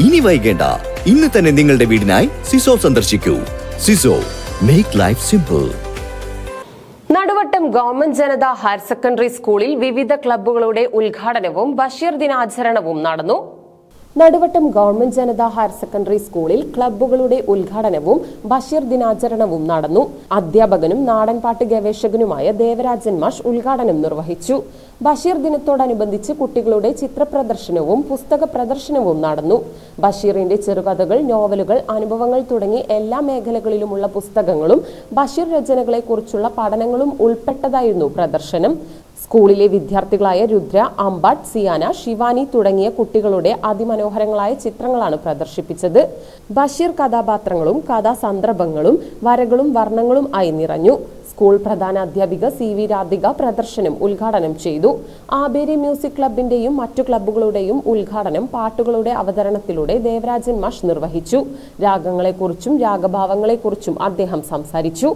ഇനി വൈകേണ്ട, ഇന്ന് തന്നെ നിങ്ങളുടെ വീടിനായി സിസോ സന്ദർശിക്കൂ. സിസോ, make life simple. Naduvattam government Janatha higher secondary സ്കൂളിൽ വിവിധ ക്ലബ്ബുകളുടെ ഉദ്ഘാടനവും ബഷീർ ദിനാചരണവും നടന്നു. Naduvattam government Janatha higher secondary സ്കൂളിൽ ക്ലബ്ബുകളുടെ ഉദ്ഘാടനവും ബഷീർ ദിനാചരണവും നടന്നു. അധ്യാപകനും നാടൻപാട്ട് ഗവേഷകനുമായ ദേവരാജൻ മാഷ് ഉദ്ഘാടനം നിർവഹിച്ചു. ബഷീർ ദിനത്തോടനുബന്ധിച്ച് കുട്ടികളുടെ ചിത്രപ്രദർശനവും പുസ്തക പ്രദർശനവും നടന്നു. ബഷീറിന്റെ ചെറുകഥകൾ, നോവലുകൾ, അനുഭവങ്ങൾ തുടങ്ങി എല്ലാ മേഖലകളിലുമുള്ള പുസ്തകങ്ങളും ബഷീർ രചനകളെക്കുറിച്ചുള്ള പഠനങ്ങളും ഉൾപ്പെട്ടതായിരുന്നു പ്രദർശനം. സ്കൂളിലെ വിദ്യാർത്ഥികളായ രുദ്ര, അമ്പാട്ട്, സിയാന, ശിവാനി തുടങ്ങിയ കുട്ടികളുടെ അതിമനോഹരങ്ങളായ ചിത്രങ്ങളാണ് പ്രദർശിപ്പിച്ചത്. ബഷീർ കഥാപാത്രങ്ങളും കഥാസന്ദർഭങ്ങളും വരകളും വർണ്ണങ്ങളും ആയി നിറഞ്ഞു. സ്കൂൾ പ്രധാന അധ്യാപിക CV രാധിക പ്രദർശനം ഉദ്ഘാടനം ചെയ്തു. ആബേരി മ്യൂസിക് ക്ലബിന്റെയും മറ്റു ക്ലബ്ബുകളുടെയും ഉദ്ഘാടനം പാട്ടുകളുടെ അവതരണത്തിലൂടെ ദേവരാജൻ മാഷ് നിർവഹിച്ചു. രാഗങ്ങളെക്കുറിച്ചും രാഗഭാവങ്ങളെക്കുറിച്ചും അദ്ദേഹം സംസാരിച്ചു.